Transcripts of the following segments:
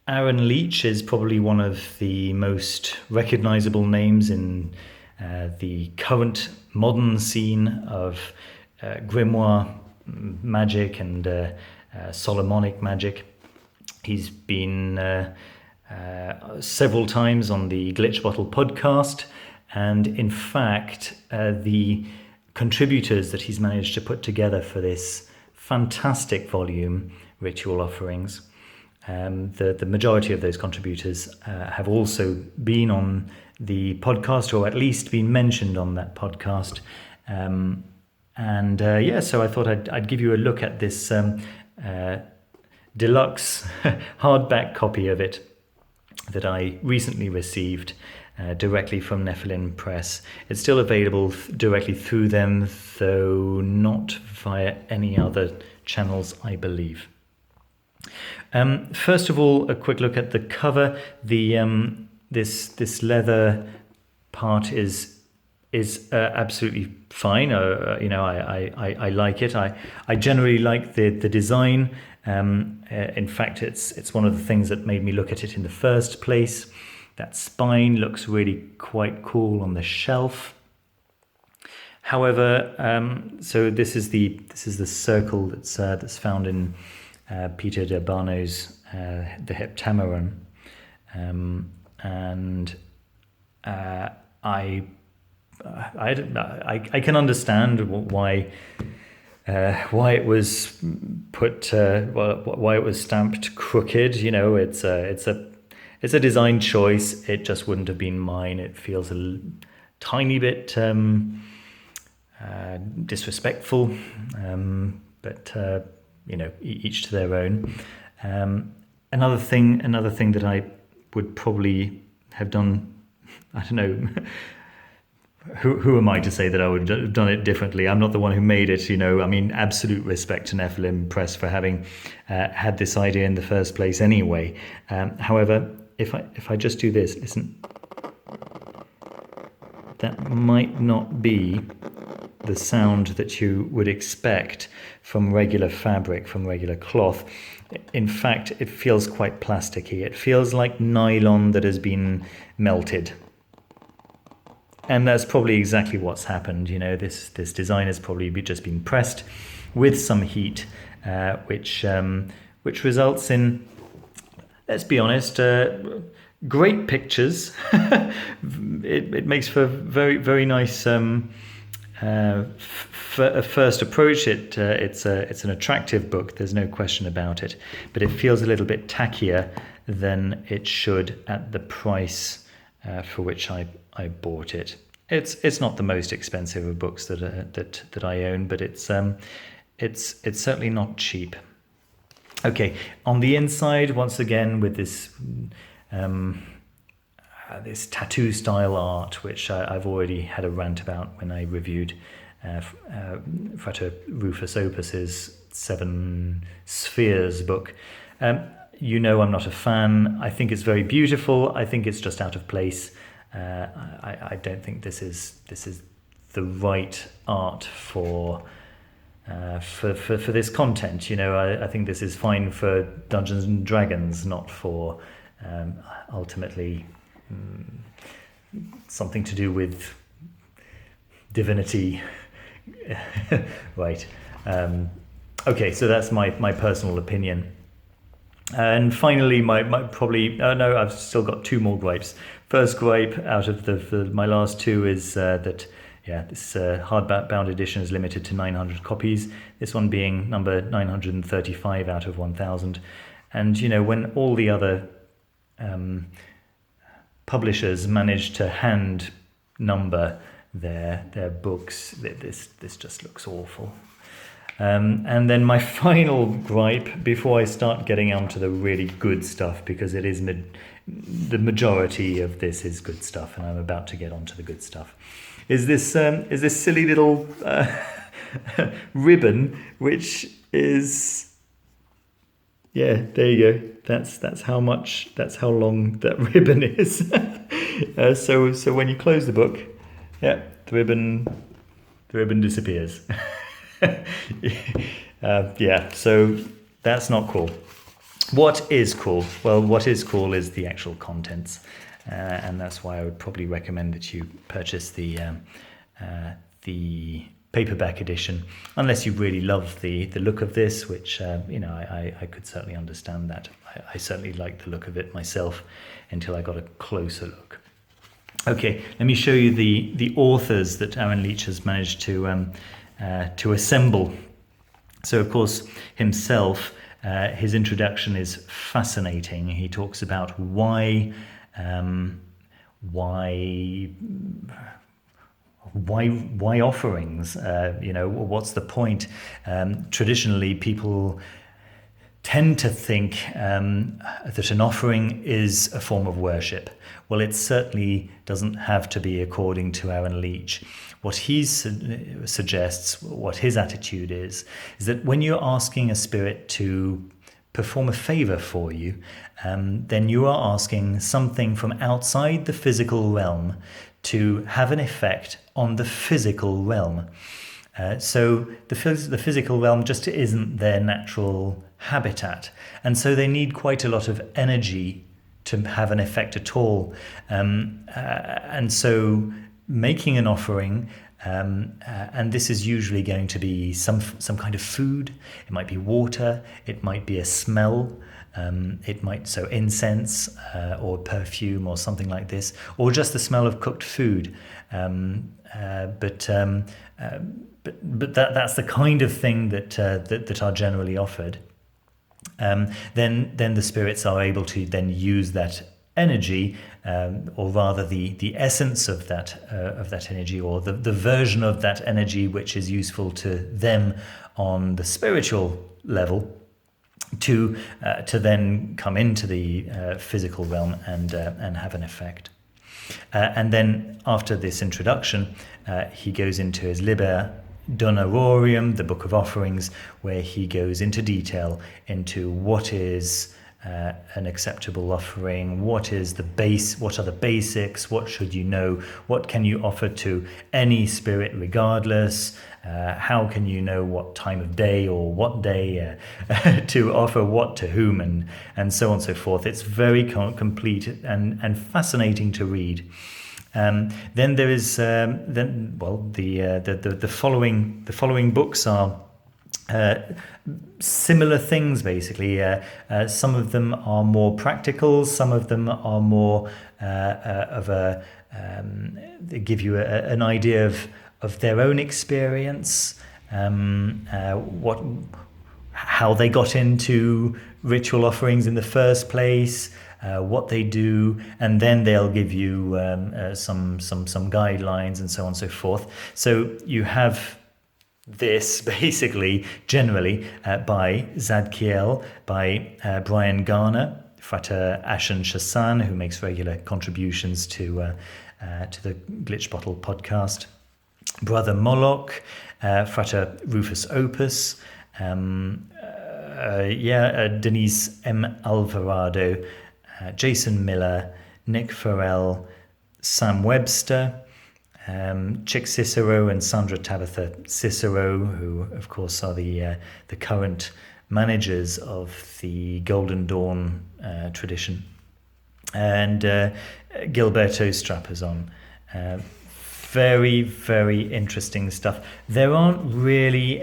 Aaron Leitch is probably one of the most recognizable names in the current modern scene of grimoire magic and Solomonic magic. He's been several times on the Glitch Bottle podcast, and in fact, the contributors that he's managed to put together for this fantastic volume, Ritual Offerings, the majority of those contributors have also been on the podcast, or at least been mentioned on that podcast. So I thought I'd give you a look at this deluxe hardback copy of it that I recently received directly from Nephilim Press. It's still available directly through them, though not via any other channels, I believe. First of all, a quick look at the cover. The this leather part is absolutely fine. I like it. I generally like the design. In fact, it's one of the things that made me look at it in the first place. That spine looks really quite cool on the shelf. However, so this is the circle that's found in Peter de Barno's The Heptameron, and I can understand why it was put why it was stamped crooked. You know, it's a design choice. It just wouldn't have been mine. It feels a tiny bit disrespectful, but each to their own. Another thing that I would probably have done, I don't know, who am I to say that I would have done it differently? I'm not the one who made it, I mean, absolute respect to Nephilim Press for having had this idea in the first place anyway. However, if I just do this, listen, that might not be the sound that you would expect from regular fabric, from regular cloth. In fact, it feels quite plasticky. It feels like nylon that has been melted. And that's probably exactly what's happened. This design has probably just been pressed with some heat, which results in, let's be honest, great pictures. It makes for very, very nice first approach. It's an attractive book. There's no question about it, but it feels a little bit tackier than it should at the price for which I bought it. It's not the most expensive of books that I own, but it's certainly not cheap. Okay, on the inside, once again, with this this tattoo style art, which I've already had a rant about when I reviewed Frater Rufus Opus's 7 Spheres book. I'm not a fan. I think it's very beautiful. I think it's just out of place. I don't think this is the right art for this content. I think this is fine for Dungeons and Dragons, not for ultimately something to do with divinity. Right. Okay, so that's my personal opinion. And finally, my I've still got 2 more gripes. First gripe out of my last 2 is that this hardbound edition is limited to 900 copies. This one being number 935 out of 1,000. And when all the other publishers manage to hand number their books, this just looks awful. And then my final gripe, before I start getting onto the really good stuff, because it is the majority of this is good stuff, and I'm about to get onto the good stuff, is this silly little ribbon, which is, there you go. That's how long that ribbon is. So when you close the book, the ribbon disappears. So that's not cool. What is cool? Well, what is cool is the actual contents, and that's why I would probably recommend that you purchase the paperback edition, unless you really love the look of this, which I could certainly understand that. I certainly liked the look of it myself until I got a closer look. Okay, let me show you the authors that Aaron Leitch has managed to assemble. So, of course, himself, his introduction is fascinating. He talks about why offerings. What's the point? Traditionally, people tend to think that an offering is a form of worship. Well, it certainly doesn't have to be, according to Aaron Leitch. What he suggests, what his attitude is that when you're asking a spirit to perform a favor for you, then you are asking something from outside the physical realm to have an effect on the physical realm. So the physical realm just isn't their natural habitat, and so they need quite a lot of energy to have an effect at all. And so making an offering, and this is usually going to be some kind of food. It might be water. It might be a smell. So incense or perfume or something like this, or just the smell of cooked food. But that's the kind of thing that are generally offered. Then the spirits are able to then use that energy, or rather the essence of that energy, or the version of that energy which is useful to them on the spiritual level, to then come into the physical realm and have an effect. And then after this introduction, he goes into his Liber Donarorium, the Book of Offerings, where he goes into detail into what is an acceptable offering, what are the basics, what should you know, what can you offer to any spirit regardless, how can you know what time of day or what day to offer what to whom, and so on and so forth. It's very complete and fascinating to read. Then there is the following books are similar things, basically. Some of them are more practical. Some of them are more they give you an idea of their own experience, how they got into ritual offerings in the first place, what they do, and then they'll give you some guidelines and so on and so forth. So you have this basically generally by Zadkiel, by Brian Garner, Frater Ashen Shassan, who makes regular contributions to the Glitch Bottle podcast, Brother Moloch, Frater Rufus Opus, Denise M. Alvarado, Jason Miller, Nick Farrell, Sam Webster, Chick Cicero and Sandra Tabitha Cicero, who of course are the current managers of the Golden Dawn tradition, and Gilberto Strapazon. Very, very interesting stuff. There aren't really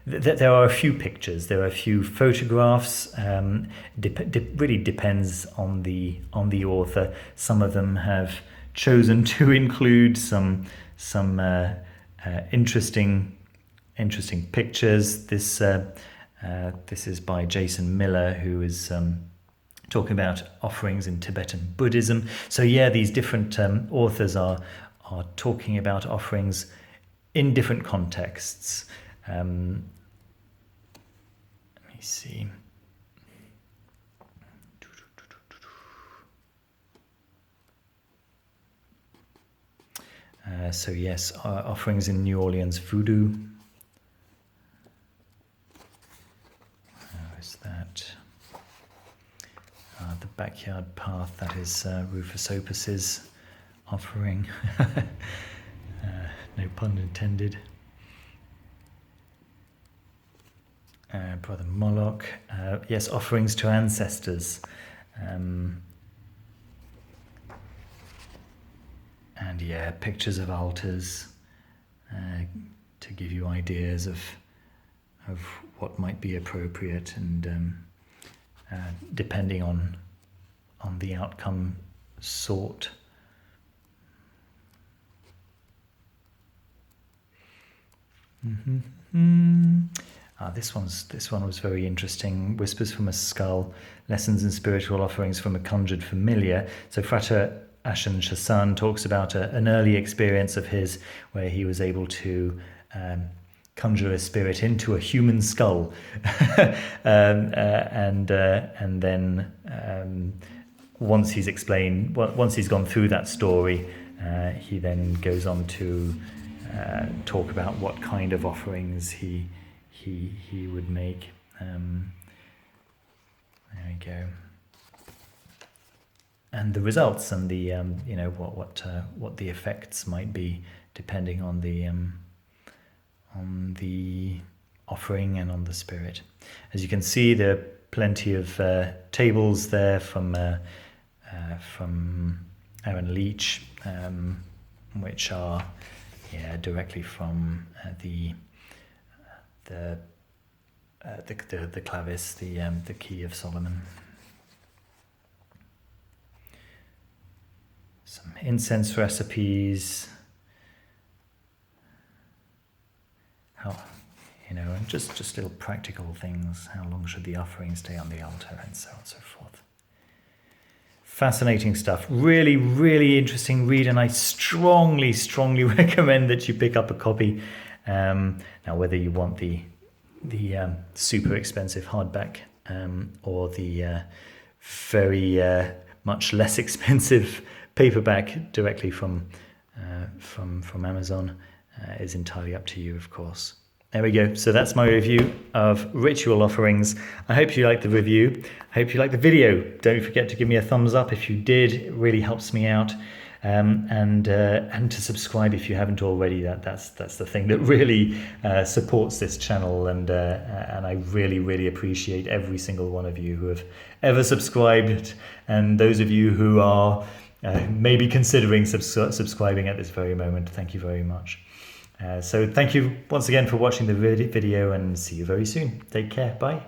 there are a few pictures, there are a few photographs. Really depends on the author. Some of them have chosen to include some interesting pictures. This is by Jason Miller, who is talking about offerings in Tibetan Buddhism. So yeah, these different authors are talking about offerings in different contexts. Let me see. So yes, offerings in New Orleans voodoo. How is that? The backyard path, that is Rufus Opus's offering. No pun intended. Brother Moloch. Yes, offerings to ancestors. And yeah, pictures of altars to give you ideas of what might be appropriate, and depending on the outcome sought. This one was very interesting. Whispers from a Skull, Lessons in Spiritual Offerings from a Conjured Familiar. So Frater Ashen Shassan talks about an early experience of his where he was able to conjure a spirit into a human skull, and then once he's gone through that story, he then goes on to talk about what kind of offerings he would make. There we go. And the results, and the what the effects might be depending on the offering and on the spirit. As you can see, there are plenty of tables there from Aaron Leitch, which are directly from the clavis, the Key of Solomon. Some incense recipes. And just little practical things. How long should the offering stay on the altar, and so on and so forth. Fascinating stuff. Really, really interesting read, and I strongly, strongly recommend that you pick up a copy. Now, whether you want the super expensive hardback or the very much less expensive paperback directly from Amazon, is entirely up to you, of course. There we go. So that's my review of ritual offerings. I hope you liked the review. I hope you liked the video. Don't forget to give me a thumbs up if you did. It really helps me out. And to subscribe if you haven't already. That's the thing that really supports this channel, and I really, really appreciate every single one of you who have ever subscribed, and those of you who are maybe considering subscribing at this very moment. Thank you very much. So thank you once again for watching the video, and see you very soon. Take care. Bye.